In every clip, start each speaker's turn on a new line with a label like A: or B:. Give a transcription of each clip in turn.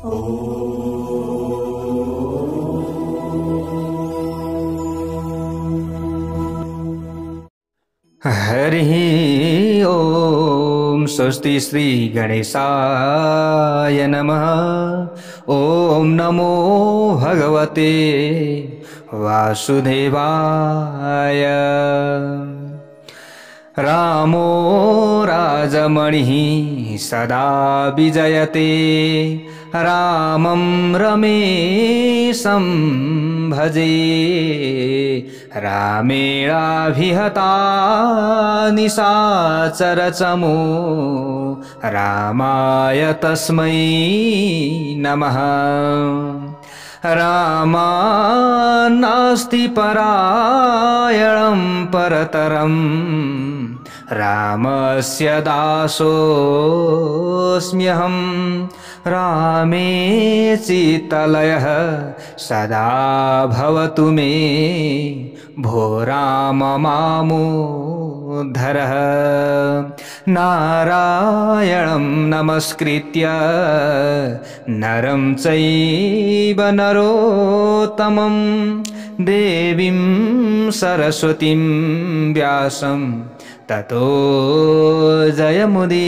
A: हरि ओम। स्वस्ति श्री गणेशाय नमः। ओम नमो भगवते वासुदेवाय। रामो राजमणिः सदा विजयते। रामं रमेशं भजे। रामेणाभिहता निशाचरचमो। रामाय तस्मै नमः। रामान्नास्ति परायणं परतरं। रामस्य दासोऽस्म्यहं। रामे चित्तलयः सदा भवतु मे। भो राम मामुद्धरः। नारायणं नमस्कृत्य नरं चैव नरोत्तमं। देवीं सरस्वतीं व्यासं ततो जयमुदीरयेत्।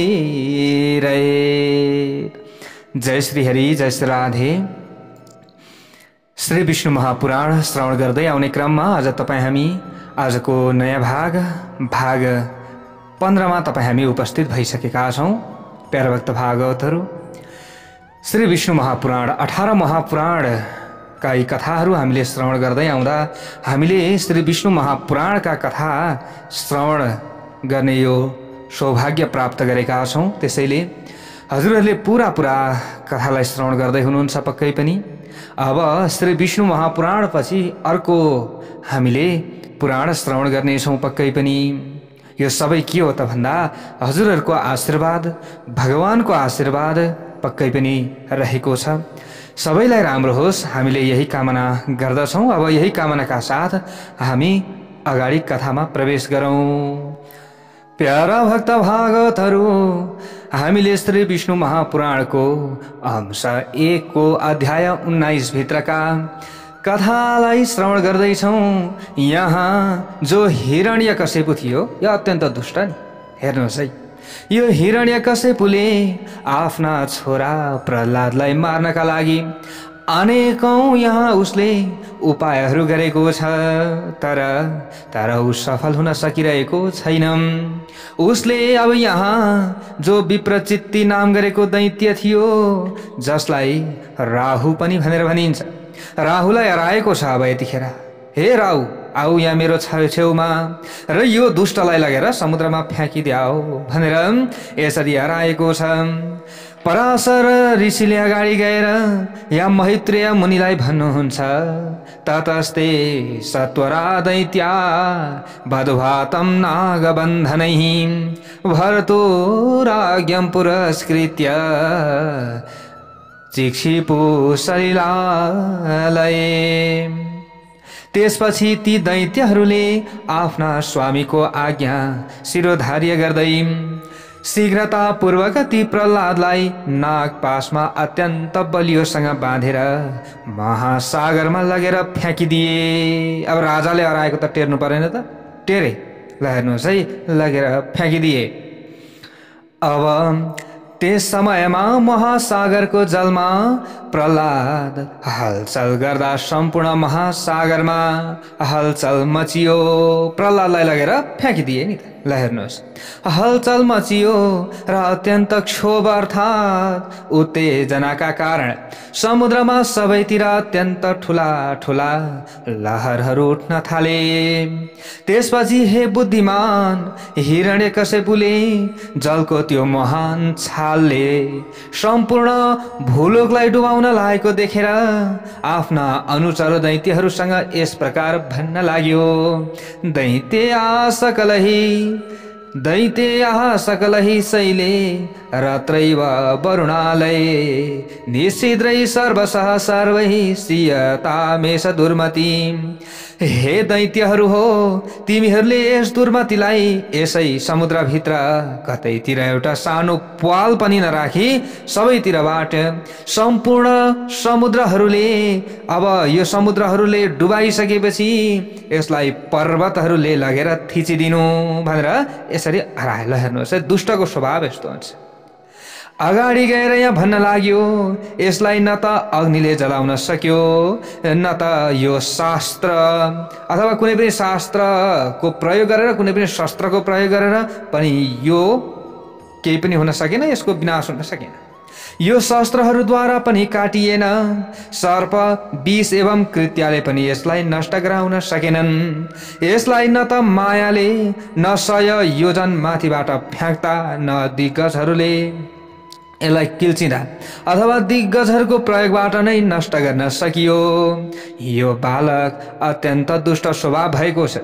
A: जय श्री हरि, जय श्री राधे। श्री विष्णु महापुराण श्रवण गर्दै आउने क्रममा आज हामी आजको नयाँ भाग 15 मा हामी उपस्थित भइसकेका छौं। प्यारा भक्त भागवतहरू, श्री विष्णु महापुराण 18 महापुराणका यी कथाहरू हामीले श्रवण गर्दै आउँदा हामीले श्री विष्णु महापुराणका कथा श्रवण गर्ने यो सौभाग्य प्राप्त गरेका छौं। त्यसैले हजुरहरूले पूरा कथालाई श्रवण गर्दै हुनुहुन्छ पक्कै पनि। अब श्री विष्णु महापुराण पछि अर्को हामीले पुराण श्रवण गर्नेछौं पक्कै पनि। यो सबै के हो त भन्दा हजुरहरूको आशीर्वाद, भगवानको आशीर्वाद पक्कै पनि रहेको छ। सबैलाई राम्रो होस्, हामीले यही कामना गर्दछौं। अब यही कामनाका साथ हामी अगाडि कथामा प्रवेश गरौं। प्यारा भक्त भागवतहरू, हामीले श्री विष्णु महापुराणको अंश 1 को अध्याय 19 भित्रका कथालाई श्रवण गर्दैछौं। यहाँ जो हिरण्यकशिपु थियो, यो अत्यन्त दुष्ट नि। हेर्नुहोस् है, यो हिरण्यकशिपुले आफ्ना छोरा प्रहलादलाई मार्नका लागि अनेकौं यहाँ उसले उपायहरू गरेको छ, तर ऊ सफल हुन सकिरहेको छैन। उसले अब यहाँ जो विप्रचित्ति नाम गरेको दैत्य थियो, जसलाई राहु पनि भनेर भनिन्छ, राहुलाई हराएको छ। अब यतिखेर हे राहु, आऊ यहाँ मेरो छेउमा र यो दुष्टलाई लगेर समुद्रमा फ्याँकिद्याऊ भनेर यसरी हराएको छ। पराशर ऋषिले अगाडि गएर या मैत्रेय मुनिलाई भन्नुहुन्छ, ततस्ते सत्वरा दैत्या बधुभातं नागबन्धनैः भरतो राज्ञं पुरस्कृत्य चिक्षिपु सलिलालये। त्यसपछि ती दैत्यहरूले आफ्ना स्वामीको आज्ञा शिरोधार्य गर्दै शीघ्रतापूर्वक ती प्रहलादलाई नागपाशमा अत्यन्त बलियोसँग बाँधेर महासागरमा लगेर फ्याँकिदिए। अब राजाले हराएको त टेर्नु परेन त, टेरे ल हेर्नुहोस् है, लगेर फ्याँकिदिए। अब त्यस समयमा महासागरको जलमा प्रहलाद हलचल गर्दा सम्पूर्ण महासागरमा हलचल मचियो। प्रहलादलाई लगेर फ्याँकिदिए नि त, ल हेर्नुहोस्, हलचल मचियो र अत्यन्त क्षोभ अर्थात् उत्तेजनाका कारण समुद्रमा सबैतिर अत्यन्त ठुला ठुला लहरहरू उठ्न थाले। त्यसपछि हे बुद्धिमान हिरण्यकशिपुले जलको त्यो महान छालले सम्पूर्ण भूलोकलाई डुबाउन लागेको देखेर आफ्ना अनुचर दैत्यहरूसँग यस प्रकार भन्न लाग्यो, दैत्य सकलही दैतेयः सकलैः शैले रात्रैव वरुणालये निशिद्रै सर्वशः सर्वैः सियतामेष दुर्मति। हे दैत्यहरू हो, तिमीहरूले यस दुर्मतिलाई यसै समुद्रभित्र कतैतिर एउटा सानो प्वाल पनि नराखी सबैतिरबाट सम्पूर्ण समुद्रहरूले अब यो समुद्रहरूले डुबाइसकेपछि यसलाई पर्वतहरूले लगेर थिचिदिनु भनेर यसरी हरायो। ल हेर्नुहोस्, दुष्टको स्वभाव यस्तो हुन्छ। अगाडि गएर यहाँ भन्न लाग्यो यसलाई न त अग्निले जलाउन सक्यो, न त यो शास्त्र अथवा कुनै पनि शास्त्रको प्रयोग गरेर, कुनै पनि शस्त्रको प्रयोग गरेर पनि यो केही पनि हुन सकेन, यसको विनाश हुन सकेन। यो शस्त्रहरूद्वारा पनि काटिएन, सर्प विष एवं कृत्याले पनि यसलाई नष्ट गराउन सकेनन्। यसलाई न त मायाले, न 100 योजन माथिबाट फ्याँक्दा, न दिग्गजहरूले यसलाई किल्चिँदा अथवा दिग्गजहरूको प्रयोगबाट नै नष्ट गर्न सकियो। यो बालक अत्यन्त दुष्ट स्वभाव भएको छ।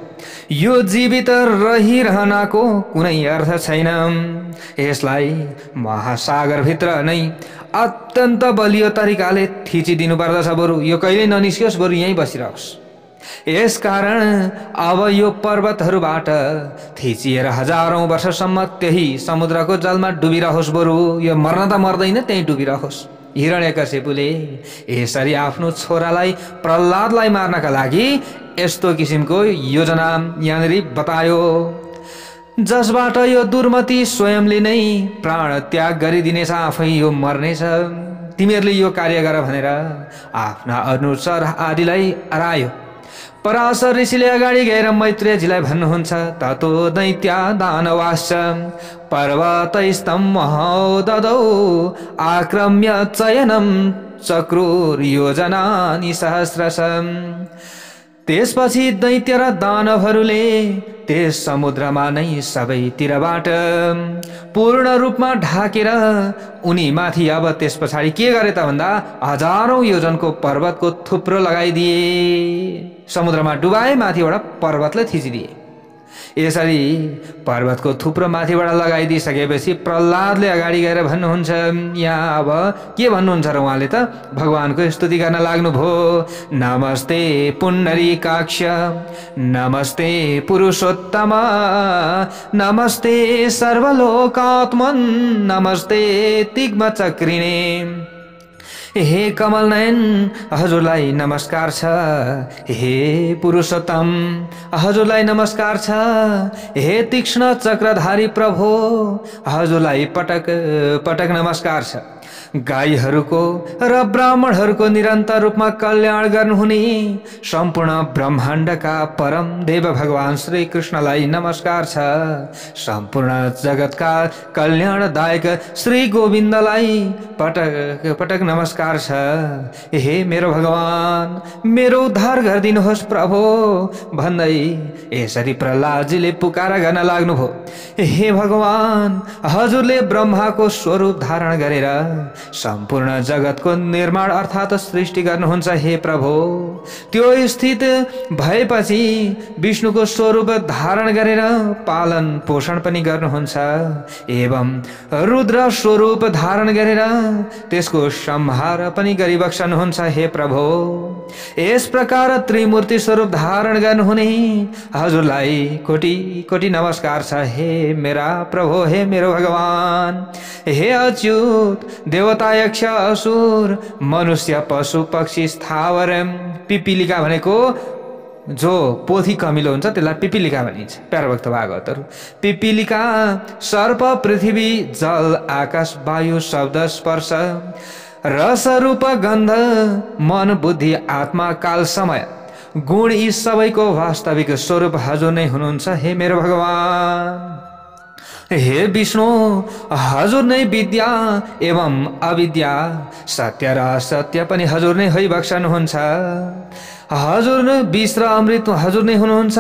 A: यो जीवित रहिरहनको कुनै अर्थ छैन। यसलाई महासागरभित्र नै अत्यन्त बलियो तरिकाले थिचिदिनु पर्दछ। बरु यो कहिल्यै ननिस्कियोस्, बरु यहीँ बसिरहोस्। यसकारण अब यो पर्वतहरूबाट थिचिएर हजारौं वर्षसम्म त्यही समुद्रको जलमा डुबिरहोस्। बरु यो मर्न त मर्दैन, त्यही डुबिरहोस्। हिरण्यकशिपुले यसरी आफ्नो छोरालाई प्रह्लादलाई मार्नका लागि यस्तो किसिमको योजना यहाँनिर बतायो, जसबाट यो दुर्मति स्वयंले नै प्राण त्याग गरिदिनेछ, आफै यो मर्नेछ। तिमीहरूले यो कार्य गर भनेर आफ्ना अनुचर आदिलाई हरायो। पराशर ऋषिले अगाडि गएर मैत्रेयजीलाई भन्नुहुन्छ, ततो दैत्या दानवाश्च पर्वतैस्तं महोदधौ आक्रम्य चयनं चक्रुर योजनानि सहस्रशः। त्यसपछि दैत्य र दानवहरूले त्यस समुद्रमा नै सबैतिरबाट पूर्ण रूपमा ढाकेर उनी माथि अब त्यस पछाडि के गरे त भन्दा हजारौं योजनको पर्वतको थुप्रो लगाइदिए, समुद्रमा डुबाए, माथिबाट पर्वतलाई थिचिदिए। यसरी पर्वतको थुप्रो माथिबाट लगाइदिइसकेपछि प्रह्लादले अगाडि गएर भन्नुहुन्छ, यहाँ अब के भन्नुहुन्छ र उहाँले त भगवानको स्तुति गर्न लाग्नुभयो। नमस्ते पुण्डरीकाक्ष, नमस्ते पुरुषोत्तम, नमस्ते सर्वलोकात्मन्, नमस्ते तिग्मचक्रिणे। हे कमल नयन, हजुरलाई नमस्कार छ। हे पुरुषोत्तम, हजुरलाई नमस्कार छ। हे तीक्ष्ण चक्रधारी प्रभु, हजुरलाई पटक पटक नमस्कार छ। गाईहरूको र ब्राह्मणहरूको निरन्तर रूपमा कल्याण गर्नुहुने सम्पूर्ण ब्रह्माण्डका परम देव भगवान श्री कृष्णलाई नमस्कार छ। सम्पूर्ण जगतका कल्याणदायक श्री गोविन्दलाई पटक पटक नमस्कार छ। हे मेरो भगवान, मेरो उद्धार गरिदिनुहोस् प्रभु भन्दै यसरी प्रह्लादजीले पुकारा गर्न लाग्नुभयो। हे भगवान, हजुरले ब्रह्माको स्वरूप धारण गरेर सम्पूर्ण जगतको निर्माण अर्थात सृष्टि गर्नुहुन्छ। हे प्रभु, त्यो स्थित भएपछि विष्णुको स्वरूप धारण गरेर पालन पोषण पनि गर्नुहुन्छ एवं रुद्र स्वरूप धारण गरेर त्यसको संहार पनि गरिबक्सनुहुन्छ। हे प्रभु, यस प्रकार त्रिमूर्ति स्वरूप धारण गर्नुहुने हजुरलाई कोटि कोटि नमस्कार छ। हे मेरा प्रभु, हे मेरो भगवान, हे अच्युत, देवता यक्ष असुर मनुष्य पशु पक्षी स्थावर, पिपीलिका भनेको जो पोथी कमिलो हुन्छ त्यसलाई पिपीलिका भनिन्छ। प्यारभक्त भागवतहरू पिपीलिका, सर्प, पृथ्वी, जल, आकाश, वायु, शब्द, स्पर्श, रस, रूप, गन्ध, मन, बुद्धि, आत्मा, काल, समय, गुण, यी सबैको वास्तविक स्वरूप हजुर नै हुनुहुन्छ। हे मेरो भगवान, हे विष्णु, हजुर नै विद्या एवं अविद्या, सत्य र असत्य पनि हजुर नै भइबक्सनुहुन्छ। हजुर विष र अमृत हजुर नै हुनुहुन्छ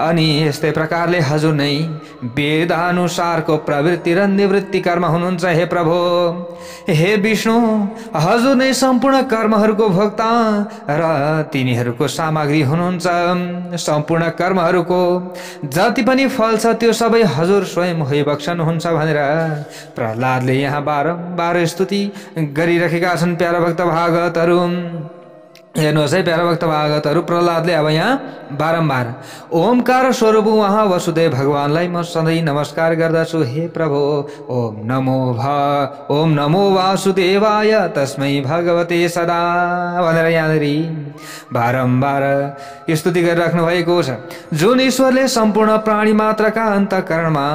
A: अनि यस्तै प्रकारले हजुर नै वेद अनुसारको प्रवृत्ति र निवृत्ति कर्म हुनुहुन्छ। हे प्रभु, हे विष्णु, हजुर नै सम्पूर्ण कर्महरूको भोक्ता र तिनीहरूको सामग्री हुनुहुन्छ। सम्पूर्ण कर्महरूको जति पनि फल छ त्यो सबै हजुर स्वयं होइबक्सनुहुन्छ भनेर प्रहलादले यहाँ बारम्बार स्तुति गरिरहेका छन्। प्यारा भक्त भागवतहरू हेर्नुहोस् है, प्यारा भक्त भागवतहरू प्रहलादले अब यहाँ बारम्बार ओमकार स्वरूप उहाँ वसुदेव भगवानलाई म सधैँ नमस्कार गर्दछु। हे प्रभु, ओम नमो वासुदेवाय तस्मै भगवते सदा भनेर यहाँनिर बारम्बार स्तुति गरिराख्नु भएको छ। जुन ईश्वरले सम्पूर्ण प्राणी मात्रका अन्तःकरणमा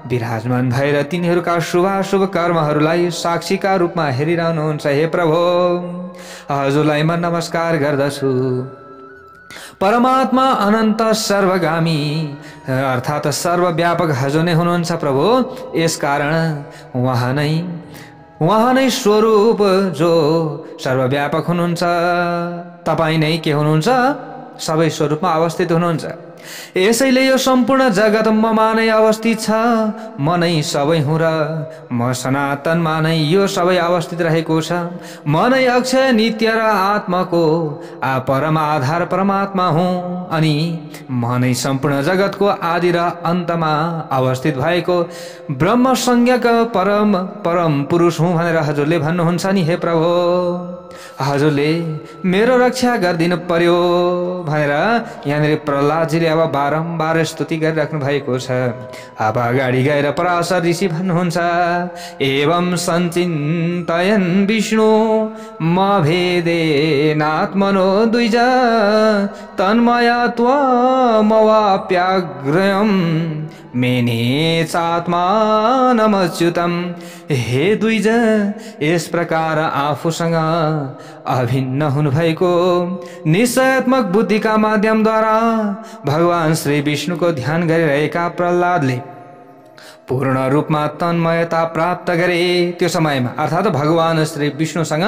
A: विराजमान भएर तिनीहरूका शुभाशुभ कर्महरूलाई साक्षीका रूपमा हेरिरहनुहुन्छ। हे प्रभु, हजुरलाई म नमस्कार गर्दछु। परमात्मा अनन्त सर्वगामी अर्थात् सर्वव्यापक हजुर नै हुनुहुन्छ प्रभु। यसकारण उहाँ नै स्वरूप जो सर्वव्यापक हुनुहुन्छ। तपाईँ नै के हुनुहुन्छ? सबै स्वरूपमा अवस्थित हुनुहुन्छ। यसैले यो सम्पूर्ण जगत ममा नै अवस्थित छ। म नै सबै हुँ र म सनातनमा नै यो सबै अवस्थित रहेको छ। म नै अक्षय नित्य र आत्माको परम आधार परमात्मा हुँ अनि म नै सम्पूर्ण जगतको आदि र अन्तमा अवस्थित भएको ब्रह्म संज्ञक परम पुरुष हुँ भनेर हजुरले भन्नुहुन्छ नि। हे प्रभु, हजुरले मेरो रक्षा गरिदिनु पर्यो भनेर यहाँनिर प्रहलादजीले अब बारम्बार स्तुति गरिराख्नु भएको छ। अब अगाडि गएर पराशर ऋषि भन्नुहुन्छ, एवं सञ्चिन्तयन् विष्णु म भेदेनात्मनो द्विज तन्मया त्वमवाप्याग्रयं मेने चात्मानमच्युतम्। हे द्विज, यस प्रकार आफूसँग अभिन्न हुनुभएको निश्चयात्मक बुद्धिका माध्यमद्वारा भगवान श्री विष्णुको ध्यान गरिरहेका प्रहलादले पूर्ण रूपमा तन्मयता प्राप्त गरे। त्यो समयमा अर्थात् भगवान श्री विष्णुसँग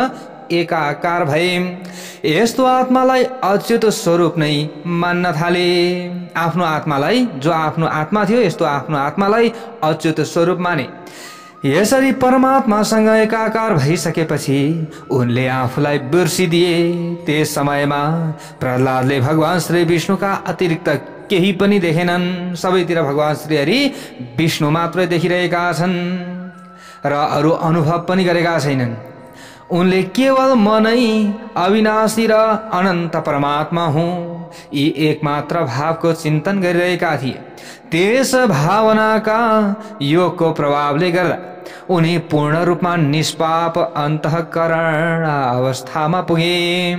A: एकाकार भए। यस्तो आत्मालाई अच्युत स्वरूप नै मान्न थाले। आफ्नो आत्मालाई, जो आफ्नो आत्मा थियो, यस्तो आफ्नो आत्मालाई अच्युत स्वरूप माने। यसरी परमात्मासँग एकाकार भइसकेपछि उनले आफूलाई बिर्सिदिए। त्यस समयमा प्रहलादले भगवान श्री विष्णुका अतिरिक्त केही पनि देखेनन्। सबैतिर भगवान श्री हरि विष्णु मात्रै देखिरहेका छन् र अरू अनुभव पनि गरेका छैनन्। उनले केवल म नै अविनाशी र अनन्त परमात्मा हुँ यी एकमात्र भावको चिन्तन गरिरहेका थिए। त्यस भावनाका योगको प्रभावले गर्दा उनी पूर्ण रूपमा निष्पाप अन्तःकरण अवस्थामा पुगे।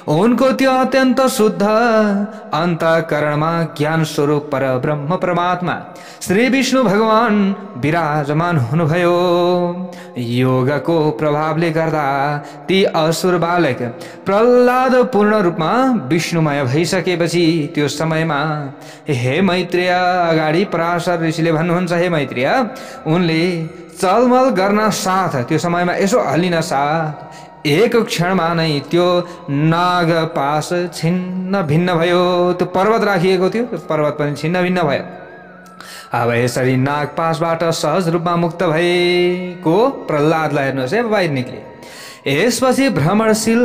A: उनको त्यो अत्यन्त शुद्ध अन्तःकरणमा ज्ञान स्वरूप परब्रह्म परमात्मा श्री विष्णु भगवान विराजमान हुनुभयो। योगको प्रभावले गर्दा ती असुर बालक प्रहलाद पूर्ण रूपमा विष्णुमय भइसकेपछि त्यो समयमा हे मैत्रेय, अगाडि पराशर ऋषिले भन्नुहुन्छ, हे मैत्रेय, उनले चलमल गर्न साथ त्यो समयमा यसो हल्लिन साथ एक क्षणमा नै त्यो नागपाश छिन्न भिन्न भयो। त्यो पर्वत राखिएको थियो, त्यो पर्वत पनि छिन्न भिन्न भयो। अब यसरी नागपाशबाट सहज रूपमा मुक्त भएको प्रहलादलाई हेर्नुहोस् है, बाहिर निक्ले। यसपछि भ्रमणशील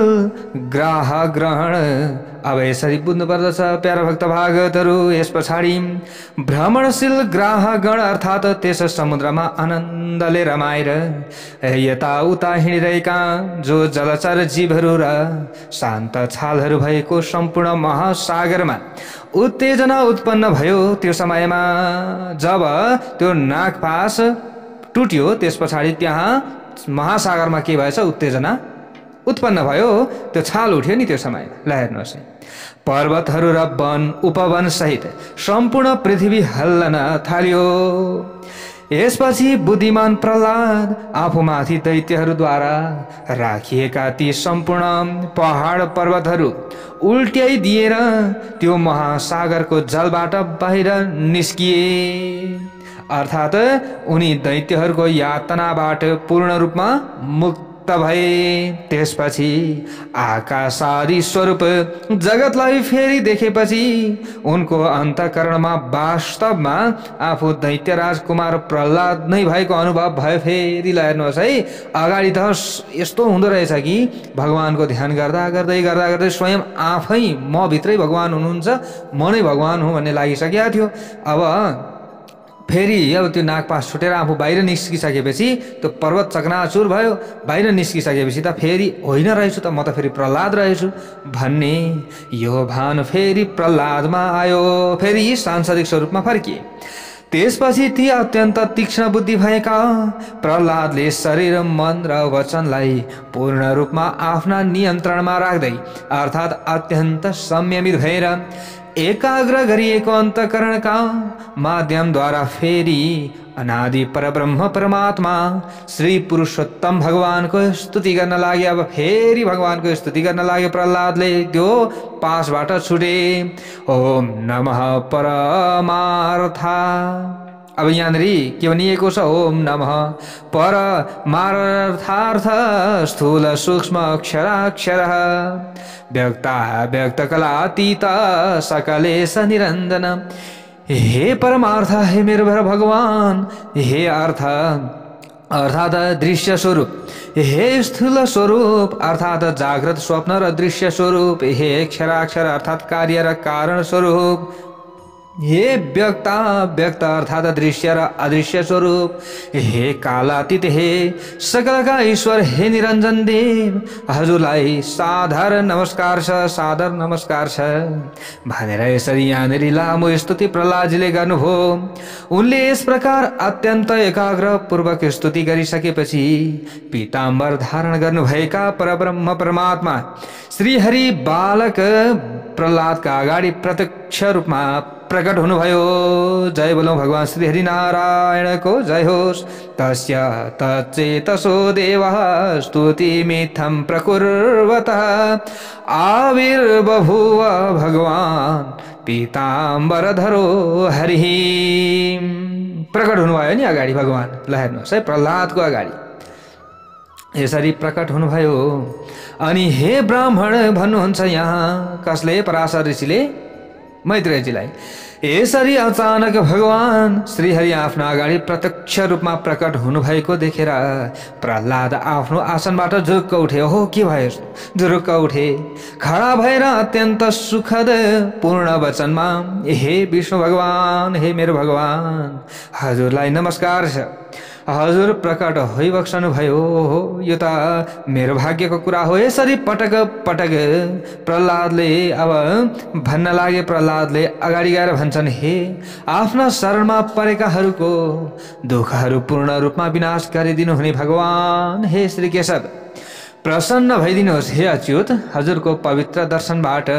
A: ग्राह ग्रहण, अब यसरी बुझ्नु पर्दछ प्यारा भक्त भागवतहरू। यस पछाडि भ्रमणशील ग्राहगण अर्थात् त्यस समुद्रमा आनन्दले रमाएर यताउता हिँडिरहेका जो जलचर जीवहरू र शान्त छालहरू भएको सम्पूर्ण महासागरमा उत्तेजना उत्पन्न भयो। त्यो समयमा जब त्यो नागपाश टुट्यो, त्यस पछाडि त्यहाँ महासागरमा के भएछ? उत्तेजना उत्पन्न भयो, त्यो छाल उठ्यो नि त्यो समयमा। ल हेर्नुहोस्, पर्वतहरू र वन उपवन सहित सम्पूर्ण पृथ्वी हल्लन थाल्यो। यसपछि बुद्धिमान प्रहलाद आफूमाथि दैत्यहरूद्वारा राखिएका ती सम्पूर्ण पहाड पर्वतहरू उल्ट्याइदिएर त्यो महासागरको जलबाट बाहिर निस्किए। अर्थात् उनी दैत्यहरूको यातनाबाट पूर्ण रूपमा मुक्त भए। त्यसपछि आकाशादि स्वरूप जगतलाई फेरि देखेपछि उनको अन्तःकरणमा वास्तवमा आफू दैत्य राजकुमार प्रहलाद नै भएको अनुभव भयो। फेरि हेर्नुहोस् है, अगाडि त यस्तो हुँदो रहेछ कि भगवानको ध्यान गर्दा गर्दै गर्दा गर्दै स्वयं आफै म भित्रै भगवान हुनुहुन्छ, म नै भगवान हुँ भन्ने लागिसकेको थियो। अब फेरि अब त्यो नागपास छुटेर आफू बाहिर निस्किसकेपछि त्यो पर्वत चकनाचुर भयो। बाहिर निस्किसकेपछि त फेरि होइन रहेछु त, म त फेरि प्रहलाद रहेछु भन्ने यो भान फेरि प्रहलादमा आयो। फेरि सांसारिक स्वरूपमा फर्किए। त्यसपछि ती अत्यन्त तीक्ष्ण बुद्धि भएका प्रहलादले शरीर, मन र वचनलाई पूर्ण रूपमा आफ्ना नियन्त्रणमा राख्दै अर्थात् अत्यन्त संयमित भएर एकाग्र गरिएको अन्तःकरणका माध्यमद्वारा फेरि अनादि परब्रह्म परमात्मा श्री पुरुषोत्तम भगवानको स्तुति गर्न लागे। अब फेरि भगवानको स्तुति गर्न लागे प्रहलादले, त्यो पासबाट छुटे। ओम नमः परमार्था। अब यहाँनिर के भनिएको छ? ओम नमः परमार्थार्थ स्थूल सूक्ष्म अक्षराक्षर व्यक्त कलातीत सकलेश निरंजन। हे परमार्थ, हे मेरो भगवान, हे अर्थ अर्थात दृश्य स्वरूप, हे स्थूल स्वरूप अर्थात जागृत स्वप्न र दृश्य स्वरूप, हे अक्षराक्षर अर्थात कार्य र कारण स्वरूप, हे व्यक्त अर्थात दृश्य र अदृश्य स्वरूप, हे कालातीत, हे सकलका ईश्वर, हे निरञ्जन देव, हजुरलाई सादर नमस्कार छ, सादर नमस्कार छ भनेर यसरी यहाँनिर लामो स्तुति प्रहलादजीले गर्नुभयो। उनले यस प्रकार अत्यन्त एकाग्र पूर्वक स्तुति गरिसकेपछि पीताम्बर धारण गर्नुभएका परब्रह्म परमात्मा श्री हरि बालक प्रहलादका अगाडि प्रत्यक्ष रूपमा प्रकट हुनुभयो। जय बोलो भगवान श्री हरि नारायण को जय होस्। तस्य तच्चेतसो देवः स्तुतिमित्थं प्रकुर्वतः आविर्बभूव भगवान पीताम्बरधरो हरिः। प्रकट हुनुभयो नि अगाडि भगवान। ल हेर्नुहोस् है, प्रहलादको अगाडि यसरी प्रकट हुनुभयो। अनि हे ब्राह्मण भन्नुहुन्छ यहाँ कसले? पराशर ऋषिले मैत्रेयजीलाई। यसरी अचानक भगवान श्रीहरि आफ्नो अगाडि प्रत्यक्ष रूपमा प्रकट हुनुभएको देखेर प्रहलाद आफ्नो आसनबाट झुरुक्क उठे। हो, के भयो? झुरुक्क उठे। खडा भएर अत्यन्त सुखद पूर्ण वचनमा, हे विष्णु भगवान, हे मेरो भगवान, हजुरलाई नमस्कार छ। हजुर प्रकट होइबक्सनु भयो। हो, यो त मेरो भाग्यको कुरा हो। यसरी पटक पटक प्रहलादले अब भन्न लागे। प्रहलादले अगाडि गएर भन्छन्, हे आफ्ना शरणमा परेकाहरूको दुःखहरू पूर्ण रूपमा विनाश गरिदिनु हुने भगवान, हे श्री केशव प्रसन्न भइदिनुहोस्। हे अच्युत, हजुरको पवित्र दर्शनबाट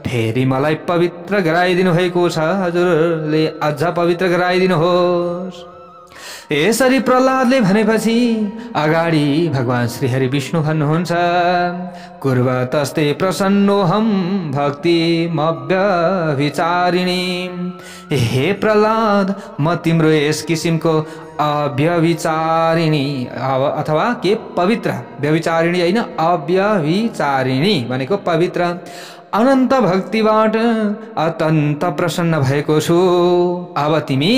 A: फेरि मलाई पवित्र गराइदिनु भएको छ। हजुरले अझ पवित्र गराइदिनुहोस्। यसरी प्रहलादले भनेपछि अगाडि भगवान श्रीहरि विष्णु भन्नुहुन्छ, कुर्वतस्ते प्रसन्नोहम भक्तिमव्यभिचारिणी। हे प्रहलाद, म तिम्रो यस किसिमको अव्यभिचारिणी अथवा के पवित्र, व्यभिचारिणी होइन, अव्यभिचारिणी भनेको पवित्र अनन्त भक्तिबाट अत्यन्त प्रसन्न भएको छु। अब तिमी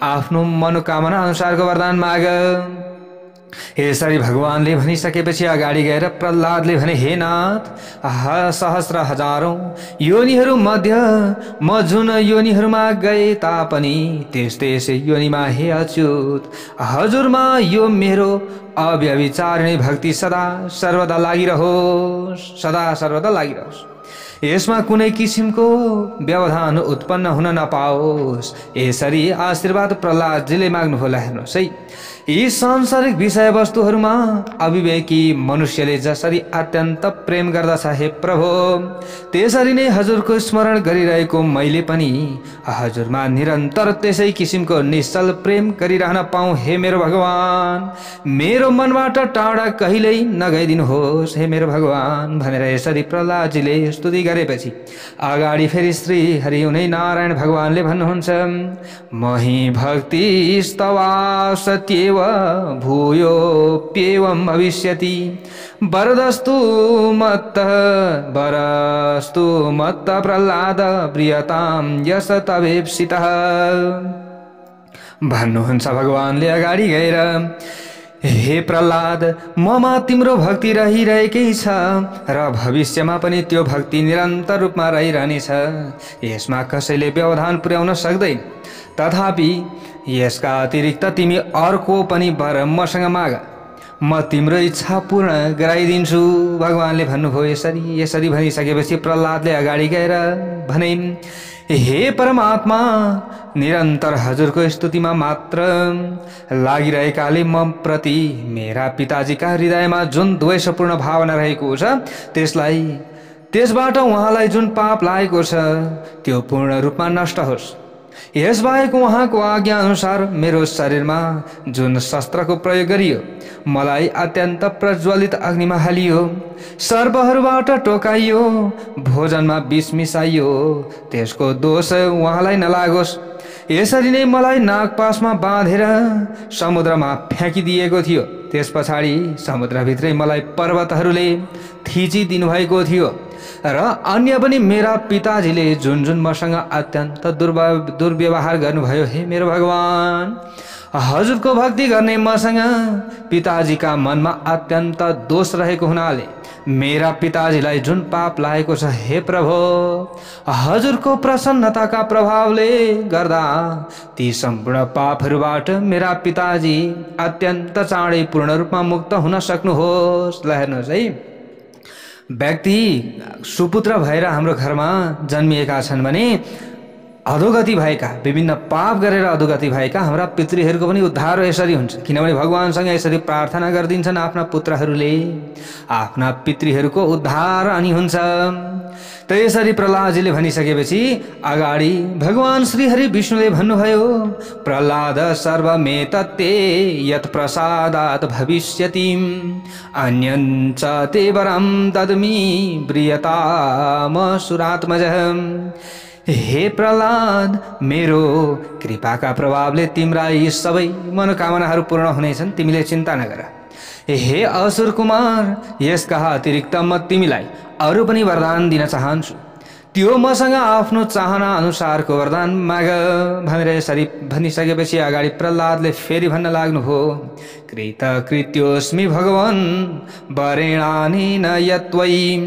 A: आफ्नो मनोकामना अनुसारको वरदान माग। यसरी भगवानले भनिसकेपछि अगाडि गएर प्रहलादले भने, हे नाथ, सहस्र हजारौं योनिहरू मध्य म जुन योनिहरूमा गए तापनि त्यस योनिमा हे अच्युत हजुरमा यो मेरो अव्यभिचारिणी भक्ति सदा सर्वदा लागिरहोस्, सदा सर्वदा लागिरहोस्। यसमा कुनै किसिमको व्यवधान उत्पन्न हुन नपाओस्। यसरी आशीर्वाद प्रहलादजीले माग्नु होला। हेर्नुहोस् है, यी सांसारिक विषयवस्तुहरूमा अविवेकी मनुष्यले जसरी अत्यन्त प्रेम गर्दछ, हे प्रभु, त्यसरी नै हजुरको स्मरण गरिरहेको मैले पनि हजुरमा निरन्तर त्यसै किसिमको निश्चल प्रेम गरिरहन पाऊँ। हे मेरो भगवान, मेरो मनबाट टाढा कहिल्यै नगइदिनुहोस्, हे मेरो भगवान भनेर यसरी प्रहलादजीले स्तुति गरेपछि अगाडि फेरि श्री हरि हुने नारायण भगवानले भन्नुहुन्छ, मही भक्ति स्तवा सत्येव भूयोऽप्येवं भविष्यति वरदस्तु मत्त प्रह्लाद प्रियतां यस तवेप्सितः। भन्नुहुन्छ भगवानले अगाडि गएर, हे प्रह्लाद, ममा तिम्रो भक्ति रहिरहेकै छ र भविष्यमा पनि त्यो भक्ति निरन्तर रूपमा रहिरहनेछ। यसमा कसैले व्यवधान पुर्याउन सक्दैन। तथापि यसका अतिरिक्त तिमी अर्को पनि वर मसँग माग, म तिम्रो इच्छा पूर्ण गराइदिन्छु। भगवानले भन्नुभयो यसरी भनिसकेपछि प्रह्लादले अगाडि गएर भने, हे परमात्मा, निरन्तर हजुरको स्तुतिमा मात्र लागिरहेकाले म प्रति मेरा पिताजीका हृदयमा जुन द्वेषपूर्ण भावना रहेको छ त्यसबाट उहाँलाई जुन पाप लागेको छ त्यो पूर्ण रूपमा नष्ट होस्। यसबाहेक उहाँको आज्ञा अनुसार मेरो शरीरमा जुन शस्त्रको प्रयोग गरियो, मलाई अत्यन्त प्रज्वलित अग्निमा हालियो, सर्पहरूबाट टोकाइयो, भोजनमा विष मिसाइयो, त्यसको दोष उहाँलाई नलागोस्। यसरी नै मलाई नागपासमा बाँधेर समुद्रमा फ्याँकिदिएको थियो। त्यस पछाडि समुद्रभित्रै मलाई पर्वतहरूले थिचिदिनु भएको थियो र अन्य पनि मेरा पिताजीले जुन मसँग अत्यन्त दुर्व्यवहार गर्नुभयो। हे मेरो भगवान, हजुरको भक्ति गर्ने मसँग पिताजीका मनमा अत्यन्त दोष रहेको हुनाले मेरा पिताजीलाई जुन पाप लागेको छ, हे प्रभु, हजुरको प्रसन्नताका प्रभावले गर्दा ती सम्पूर्ण पापहरूबाट मेरा पिताजी अत्यन्त चाँडै पूर्ण रूपमा मुक्त हुन सक्नुहोस्। ल हेर्नुहोस् है, व्यक्ति सुपुत्र भएर हाम्रो घरमा जन्मिएका छन् भने अधोगति भएका, विभिन्न पाप गरेर अधोगति भएका हाम्रा पितृहरूको पनि उद्धार यसरी हुन्छ। किनभने भगवानसँग यसरी प्रार्थना गरिदिन्छन् आफ्ना पुत्रहरूले, आफ्ना पितृहरूको उद्धार अनि हुन्छ। त यसरी प्रह्लादजीले भनिसकेपछि अगाडि भगवान श्रीहरि विष्णुले भन्नुभयो, प्रह्लाद सर्वमेतत्ते यत् प्रसादात् भविष्यति अन्यञ्च ते वरं दद्मि प्रियतामसुरात्मजः। हे प्रह्लाद, मेरो कृपाका प्रभावले तिम्रा यी सबै मनोकामनाहरू पूर्ण हुनेछन्, तिमीले चिन्ता नगर। हे असुर कुमार, यसका अतिरिक्त म तिमीलाई अरू पनि वरदान दिन चाहन्छु, त्यो मसँग आफ्नो चाहना अनुसारको वरदान माग भनेर यसरी भनिसकेपछि अगाडि प्रह्लादले फेरि भन्न लाग्नुभयो, कृतकृत्योस्मि भगवन् वरेणानेन यत्त्वयि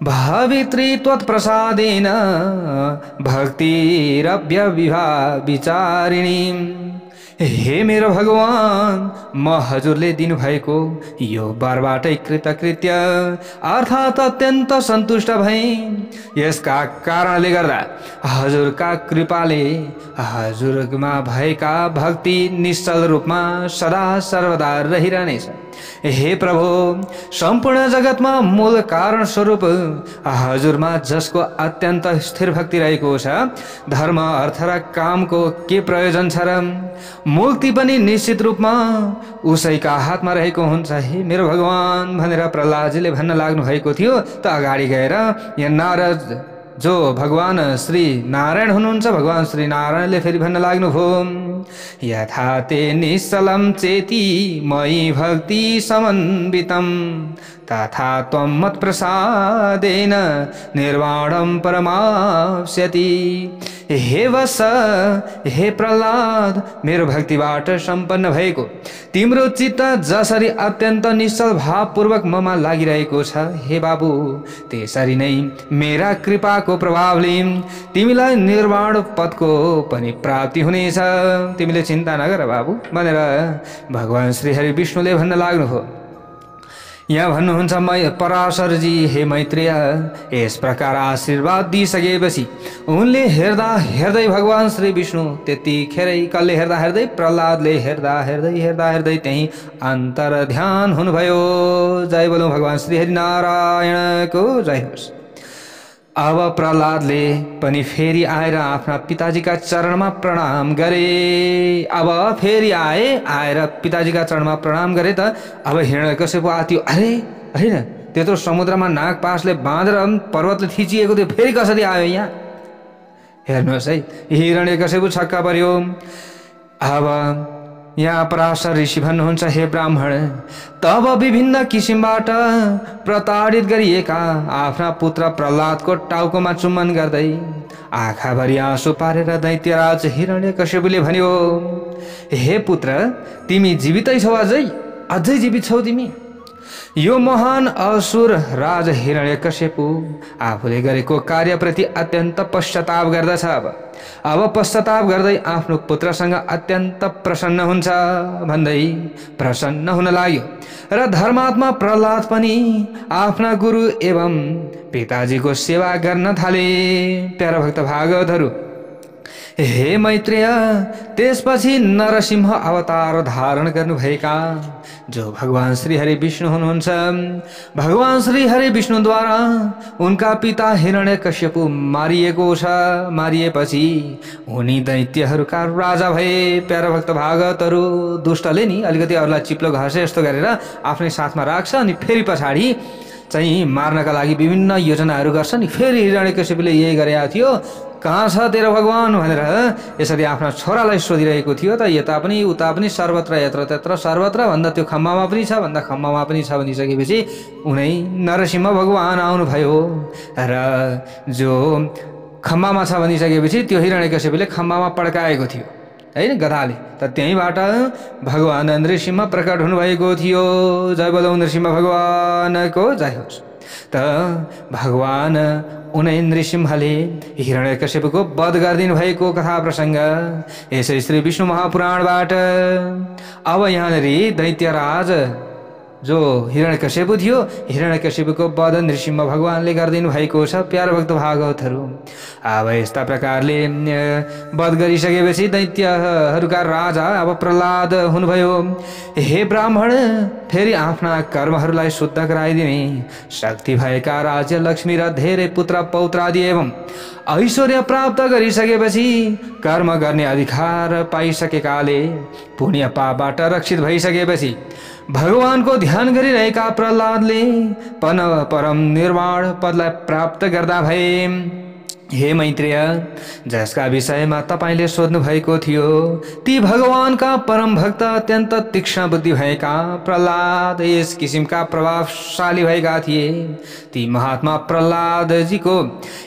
A: भावित्री त्वत्प्रसादेन भक्तिरव्यविचारिणी। हे मेरो भगवान, म हजुरले दिनुभएको यो वरबाटै कृतकृत्य अर्थात् अत्यन्त सन्तुष्ट भएँ। यसका कारणले गर्दा हजुरका कृपाले हजुरमा भएका भक्ति निश्चल रूपमा सदा सर्वदा रहिरहनेछ। हे प्रभु, सम्पूर्ण जगतमा मूल कारण स्वरूप हजुरमा जसको अत्यन्त स्थिर भक्ति रहेको छ, धर्म अर्थ र कामको के प्रयोजन छ र मुक्ति पनि निश्चित रूपमा उसैका हातमा रहेको हुन्छ। हे मेरो भगवान भनेर प्रह्लादजीले भन्न लाग्नु भएको थियो। त अगाडि गएर यहाँ नारद जो भगवान श्री नारायण हुनुहुन्छ, भगवान श्री नारायणले फेरि भन्न लाग्नुभयो, यथा ते निश्चलं चेति मयि भक्ति समन्वितं तथा त्वं मत्प्रसादेन निर्वाणं परमाप्स्यति। हे वत्स, हे प्रह्लाद, मेरो भक्तिबाट सम्पन्न भएको तिम्रो चित्त जसरी अत्यन्त निश्चल भावपूर्वक ममा लागिरहेको छ, हे बाबु, त्यसरी नै मेरा कृपाको प्रभावले तिमीलाई निर्वाण पदको पनि प्राप्ति हुनेछ। तिमीले चिन्ता नगर बाबु भनेर भगवान श्रीहरि विष्णुले भन्न लाग्नुभयो। यहाँ भन्नुहुन्छ, पराशरजी, हे मैत्रेय, यस प्रकार आशीर्वाद दिइसकेपछि उनले हेर्दै भगवान श्री विष्णु त्यतिखेरै कसले हेर्दै प्रह्लादले हेर्दै त्यही अन्तर ध्यान हुनुभयो। जय बोलो भगवान श्री हरि नारायणको जय होस्। अब प्रह्लादले पनि फेरि आएर आफ्ना पिताजीका चरणमा प्रणाम गरे। अब फेरि आएर पिताजीका चरणमा प्रणाम गरे। त अब हिरण्यकश्यप आत्यो, अरे होइन, त्यत्रो समुद्रमा नागपासले बाँधेर पर्वतले थिचिएको थियो, फेरि कसरी आयो यहाँ? हेर्नुहोस् है, हिरण्यकश्यप छक्का पर्यो। अब यहाँ पराशर ऋषि भन्नुहुन्छ, हे ब्राह्मण, तब विभिन्न किसिमबाट प्रताडित गरिएका आफ्ना पुत्र प्रहलादको टाउकोमा चुम्बन गर्दै आँखाभरि आँसु पारेर दैत्यराज हिरण्यकश्यपले भन्यो, हे पुत्र, तिमी जीवितै छौ? अझै जीवित छौ तिमी? यो महान असुर राज हिरण्यकश्यपु आफूले गरेको कार्यप्रति अत्यन्त पश्चाताप गर्दछ। अब पश्चाताप गर्दै आफ्नो पुत्रसँग अत्यन्त प्रसन्न हुन्छ भन्दै प्रसन्न हुन लाग्यो र धर्मात्मा प्रहलाद पनि आफ्ना गुरु एवं पिताजीको सेवा गर्न थाले। प्यारा भक्त भागवतहरू, हे मैत्रेय, त्यसपछि नरसिंह अवतार धारण गर्नुभएका जो भगवान श्री हरि विष्णु हुनुहुन्छ, भगवान श्री हरि विष्णुद्वारा उनका पिता हिरण्यकश्यपु मारिएको छ। मारिएपछि उनी दैत्यहरूका राजा भए। प्यारा भक्त भागवतहरू, दुष्टले नि अलिकति अरूलाई चिप्लो घसे जस्तो गरेर आफ्नै साथमा राख्छ अनि फेरि पछाडि चाहिँ मार्नका लागि विभिन्न योजनाहरू गर्छ नि। फेरि हिरण्यकश्यपुले यही गरेको थियो, कहाँ छ तेरो भगवान भनेर यसरी आफ्ना छोरालाई सोधिरहेको थियो। त यता पनि उता पनि सर्वत्र यत्र त्यत्र सर्वत्र भन्दा त्यो खम्बामा पनि छ भन्दा खम्बामा पनि छ भनिसकेपछि उनै नरसिंह भगवान आउनुभयो र जो खम्बामा छ भनिसकेपछि त्यो हिरण्यकश्यपुले खम्बामा पड्काएको थियो हैन गधाले। त त्यहीँबाट भगवान नृसिंह प्रकट हुनुभएको थियो। जय बोलो नृसिंह भगवानको जय होस्। त भगवान उनै नृसिंहले हिरण्यकश्यपको वध गरिदिनु भएको कथा प्रसंग यसै श्री विष्णु महापुराणबाट। अब यहाँनिर दैत्यराज जो हिरण्यकश्यपु थियो, हिरण्यकश्यपुको वध नृसिंह भगवानले गरिदिनु भएको छ। प्यारा भक्त भागवतहरू, अब यस्ता प्रकारले वध गरिसकेपछि दैत्यहरूका राजा अब प्रहलाद हुनुभयो। हे ब्राह्मण, फेरि आफ्ना कर्महरूलाई शुद्ध गराइदिने शक्ति भएका राज्य लक्ष्मी र धेरै पुत्र पौत्रादि एवं ऐश्वर्य प्राप्त गरिसकेपछि कर्म गर्ने अधिकार पाइसकेकाले पुण्य पापबाट रक्षित भइसकेपछि भगवानको ध्यान गरिरहेका प्रहलादले परम निर्वाण पदलाई प्राप्त गर्दा भए। हे मैत्रेय, जसका विषयमा तपाईले सोध्नु भएको थियो, ती भगवानका परम भक्त अत्यन्त तीक्ष्ण बुद्धि भएका प्रहलाद यस किसिमका प्रभावशाली भएका थिए। ती महात्मा प्रहलादजीको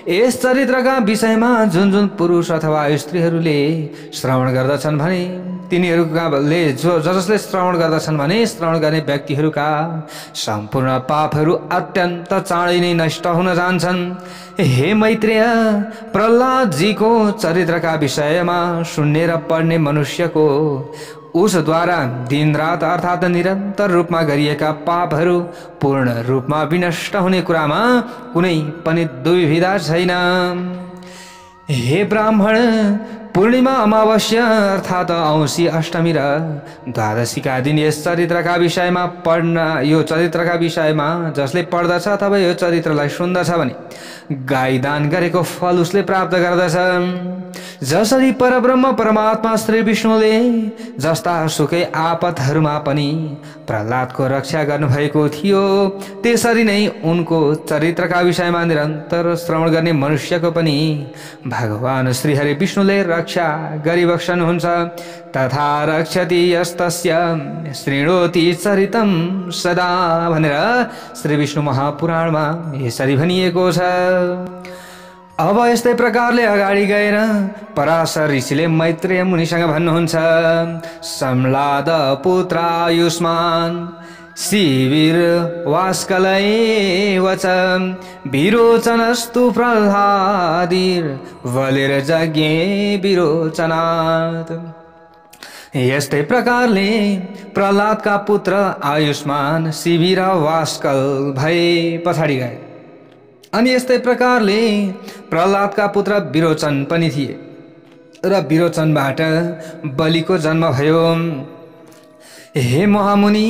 A: यस चरित्रका विषयमा जुन जुन पुरुष अथवा स्त्रीहरूले श्रवण गर्दछन् भने तिनीहरूले जसले श्रवण गर्दछन् भने श्रवण गर्ने व्यक्तिहरूका सम्पूर्ण पापहरू अत्यन्त चाँडै नै नष्ट हुन जान्छन्। हे मैत्रेय, प्रहलादजीको चरित्रका विषयमा सुन्ने र पढ्ने मनुष्यको उसद्वारा दिनरात अर्थात् निरन्तर रूपमा गरिएका पापहरू पूर्ण रूपमा विनष्ट हुने कुरामा कुनै पनि दुविधा छैन। हे ब्राह्मण, पूर्णिमा अमावस्या अर्थात् औँसी अष्टमी र द्वादशीका दिन यस चरित्रका विषयमा यो चरित्रका विषयमा जसले पढ्दछ अथवा यो चरित्रलाई सुन्दछ भने गाई दान गरेको फल उसले प्राप्त गर्दछ। जसरी परब्रह्म परमात्मा श्री विष्णुले जस्ता सुकै आपतहरूमा पनि प्रहलादको रक्षा गर्नुभएको थियो, त्यसरी नै उनको चरित्रका विषयमा निरन्तर श्रवण गर्ने मनुष्यको पनि भगवान श्री हरि विष्णुले रक्षा गरिबक्सनुहुन्छ। तथा रक्षति यस्तस्य शृणोति चरितं सदा भनेर श्री विष्णु महापुराणमा यसरी भनिएको छ। अब यस्तै प्रकारले अगाडि गएर पराशर ऋषिले मैत्रेय मुनिसँग भन्नुहुन्छ, सम्लाद पुत्र आयुष्मान शिविर वास्कलैव च विरोचनस्तु प्रह्लादिर वलिर जज्ञे विरोचनात्। यस्तै प्रकारले प्रहलादका पुत्र आयुष्मान शिविर वास्कल भए पछाडि गए। अनि यस्तै प्रकारले प्रहलादका पुत्र विरोचन पनि थिए र विरोचनबाट बलिको जन्म भयो। हे महामुनि,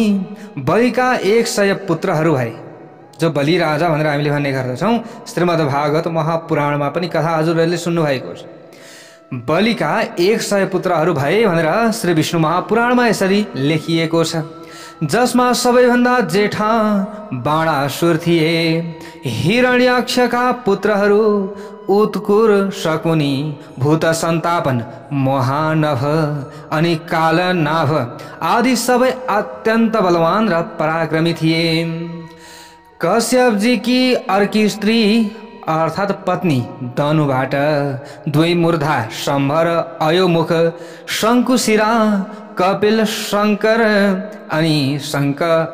A: बलिका 100 पुत्रहरू भए। जो बलि राजा भनेर हामीले भन्ने गर्दछौँ, श्रीमद् भागवत महापुराणमा पनि कथा हजुरहरूले सुन्नु भएको छ। बलिका 100 पुत्रहरू भए भनेर श्री विष्णु महापुराणमा यसरी लेखिएको छ। जसमा सबैभन्दा जेठा बाणासुर थिए। हिरण्याक्षका पुत्रहरू उत्कुर, शकुनी, भूत सन्तापन, महानभ अनि कालनाभ आदि सबै अत्यन्त बलवान र पराक्रमी थिए। कश्यपजी की अर्की स्त्री अर्थात पत्नी दनुबाट दुई मूर्धा शम्भर, अयोमुख, शङ्कुशिरा, कपिल, शङ्कर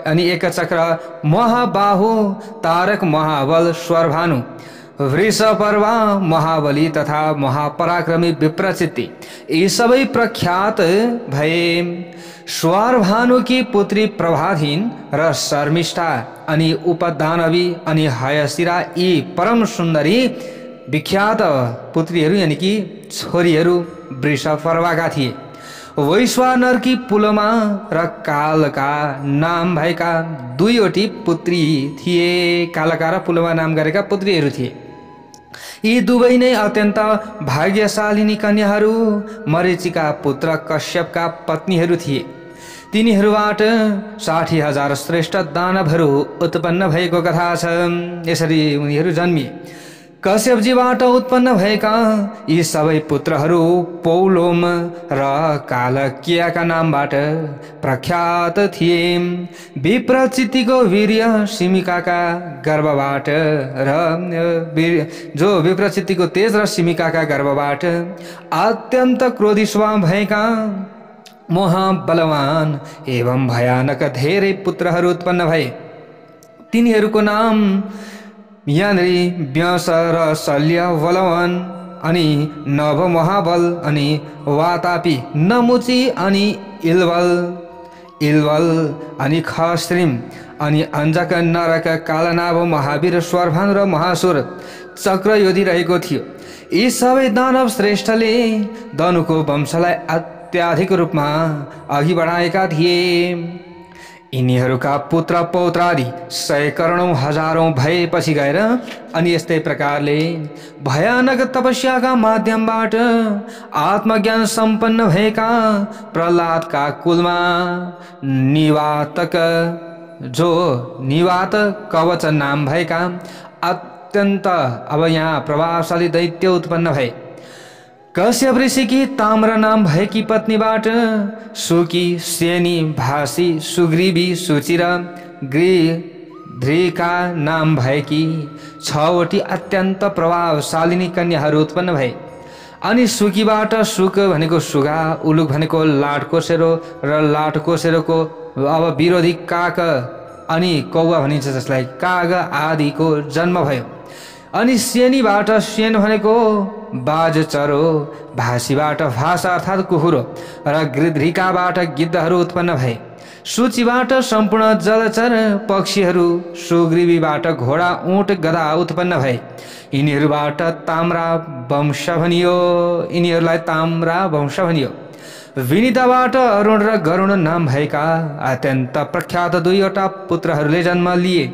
A: अनि एकचक्र, महाबाहु, तारक, महाबल, स्वरभानु, वृषपर्वा, महाबली तथा महापराक्रमी विप्रचित्ति यी सबै प्रख्यात भए। स्वरभानु की पुत्री प्रभाधीन र शर्मिष्ठा अनि उपदानवी अनि हयशिरा यी परम सुन्दरी विख्यात पुत्रीहरू यानि कि छोरीहरू वृषपर्वाका थिए। वैश्वानरकी पुलमा र कालका नाम भएका दुईवटी पुत्री थिए। कालका र पुलमा नाम गरेका पुत्रीहरू थिए। यी दुवै नै अत्यन्त भाग्यशालिनी कन्याहरू मरीचिका पुत्र कश्यपका पत्नीहरू थिए। तिनीहरूबाट 60,000 श्रेष्ठ दानवहरू उत्पन्न भएको कथा छ। यसरी उनीहरू जन्मिए। कश्यपजीबाट उत्पन्न भएका यी सबै पुत्रहरू पौलोम र कालकियाका नामबाट प्रख्यात थिए। विप्रचित्तिको वीर्य सिमिकाका गर्भबाट जो विप्रचित्तिको तेज र सिमिकाका गर्भबाट अत्यन्त क्रोधी स्वभाव भएका महाबलवान एवं भयानक धेरै पुत्रहरू उत्पन्न भए। तिनीहरूको नाम यहाँनिर व्यास र शल्य बलवान अनि नभ महाबल अनि वातापी, नमुची अनि इलवल अनि खस्त्रिम अनि अञ्जक, नरक, कालनाभ, महावीर, स्वरभानु र महासुर चक्रयोधी रहेको थियो। यी सबै दानव श्रेष्ठले दनुको वंशलाई अत्याधिक रूपमा अघि बढाएका थिए। यिनीहरूका पुत्र पौत्रादि 100 करोडौं हजारौं भएपछि गएर अनि यस्तै प्रकारले भयानक तपस्याका माध्यमबाट आत्मज्ञान सम्पन्न भएका प्रहलादका कुलमा निवात कवच नाम भएका अत्यन्त अब यहाँ प्रभावशाली दैत्य उत्पन्न भए। कश्यप ऋषिकी ताम्र नाम भएकी पत्नीबाट सुकी, सेनी, भासी, सुग्रीवी, सुचिर, गृध्रिका नाम भएकी 6वटी अत्यन्त प्रभावशालिनी कन्याहरू उत्पन्न भए। अनि सुकीबाट सुक भनेको सुगा, उलुक भनेको लाटकोसेरो र लाटकोसेरोको अब विरोधी काग अनि कौवा भनिन्छ जसलाई काग आदिको जन्म भयो। अनि सेनीबाट सेन भनेको बाजचरो, भासीबाट भाषा अर्थात् कुखुरो र गृध्रिकाबाट गिद्धहरू उत्पन्न भए। सूचीबाट सम्पूर्ण जलचर पक्षीहरू, सुग्रीवीबाट घोडा, ऊँट, गधा उत्पन्न भए। यिनीहरूबाट ताम्रा वंश भनियो। यिनीहरूलाई ताम्रा वंश भनियो। विनिताबाट अरुण र गरुण नाम भएका अत्यन्त प्रख्यात 2वटा पुत्रहरूले जन्म लिए।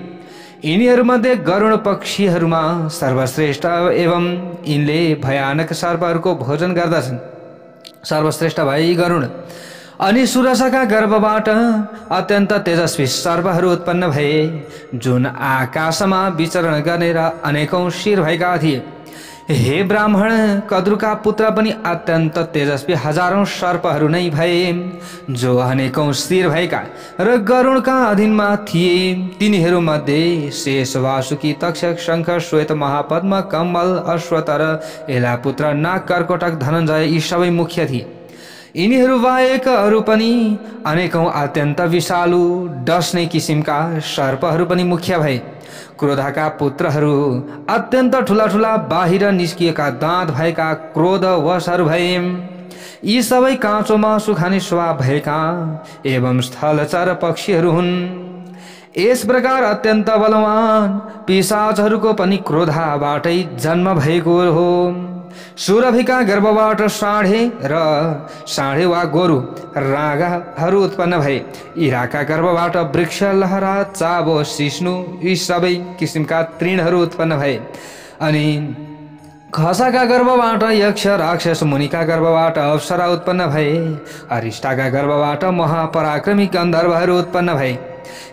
A: यिनीहरूमध्ये गरुण पक्षीहरूमा सर्वश्रेष्ठ एवं यिनले भयानक सर्पहरूको भोजन गर्दछन्। सर्वश्रेष्ठ भई गरुण। अनि सुरसाका गर्भबाट अत्यन्त तेजस्वी सर्पहरू उत्पन्न भए, जुन आकाशमा विचरण गर्ने र अनेकौं शिर भएका थिए। हे ब्राह्मण, कद्रुका पुत्र पनि अत्यन्त तेजस्वी हजारौं सर्पहरू नै भए, जो अनेकौं शिर भएका र गरुडका अधीनमा थिए। तिनीहरूमध्ये शेष, वासुकी, तक्षक, शङ्ख, श्वेत, महापद्म, कम्बल, अश्वतर, एलापुत्र, नाग, कर्कोटक, धनञ्जय यी सबै मुख्य थिए। यिनीहरू बाहेक अरू पनि अनेकौं अत्यन्त विषालु डस्ने किसिमका सर्पहरू पनि मुख्य भए। क्रोधका पुत्रहरू अत्यन्त ठुला ठुला बाहिर निस्किएका दाँत भएका क्रोध वशहरू भए। यी सबै काँचो मासु खाने स्वभाव भएका एवं स्थलचर पक्षीहरू हुन्। यस प्रकार अत्यन्त बलवान पिशाचहरूको पनि क्रोधबाटै जन्म भएको हो। सुरभिका गर्भबाट साँढे र साँढे वा गोरु रागाहरू उत्पन्न भए। इराका गर्भबाट वृक्ष, लहरा, चाबो, सिस्नु यी सबै किसिमका तृणहरू उत्पन्न भए। अनि खसाका गर्भबाट यक्ष राक्षस मुनिका गर्भबाट अप्सरा उत्पन्न भए। अरिष्टाका गर्भबाट महापराक्रमी गन्धर्वहरू उत्पन्न भए।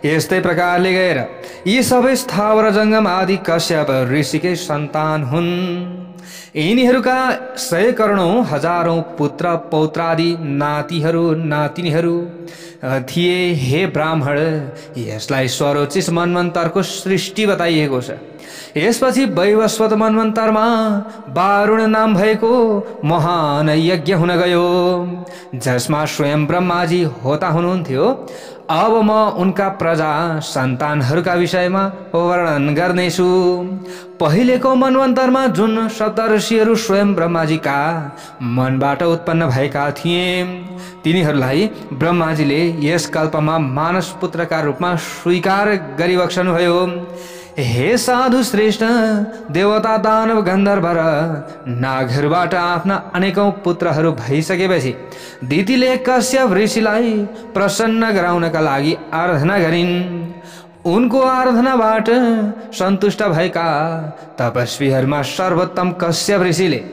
A: यस्तै प्रकारले गएर यी सबै स्थावर जङ्गम आदि कश्यप ऋषिकै सन्तान हुन्। यिनीहरूका 100 करोडौं हजारौं पुत्र पौत्रादि नातिहरू नातिनीहरू थिए। हे ब्राह्मण, यसलाई स्वरोचिष मन्वन्तरको सृष्टि बताइएको छ। यसपछि वैवस्वत मन्वन्तरमा वारुण नाम भएको महान यज्ञ हुन गयो, जसमा स्वयं ब्रह्माजी होता हुनुहुन्थ्यो। अब म उनका प्रजा सन्तानहरूका विषयमा वर्णन गर्नेछु। पहिलेको मन्वन्तरमा जुन सप्तऋषिहरू स्वयं ब्रह्माजीका मनबाट उत्पन्न भएका थिए, तिनीहरूलाई ब्रह्माजीले यस कल्पमा मानस पुत्रका रूपमा स्वीकार गरिबक्सनुभयो। हे साधु श्रेष्ठ, देवता दानव गन्धर्व र नागहरूबाट आफ्ना अनेकौं पुत्रहरू भइसकेपछि दितिले कश्यप ऋषिलाई प्रसन्न गराउनका लागि आराधना गरिन्। उनको आराधनाबाट सन्तुष्ट भएका तपस्वीहरूमा सर्वोत्तम कश्यप ऋषिले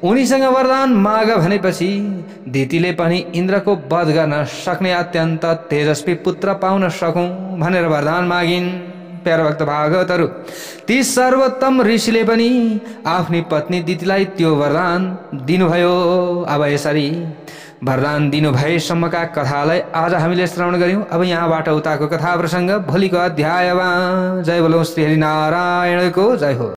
A: उनीसँग वरदान माग भनेपछि दितिले पनि इन्द्रको वध गर्न सक्ने अत्यन्त तेजस्वी पुत्र पाउन सकौं भनेर वरदान मागिन्। प्यारा भक्त भागवतहरू, ती सर्वोत्तम ऋषिले पनि आफ्नी पत्नी दितिलाई त्यो वरदान दिनुभयो। अब यसरी वरदान दिनु भएसम्मका कथालाई आज हामीले श्रवण गर्यौं। अब यहाँबाट उताको कथा प्रसङ्ग भोलिको अध्यायमा। जय बोलो श्री हरिनारायणको जय हो।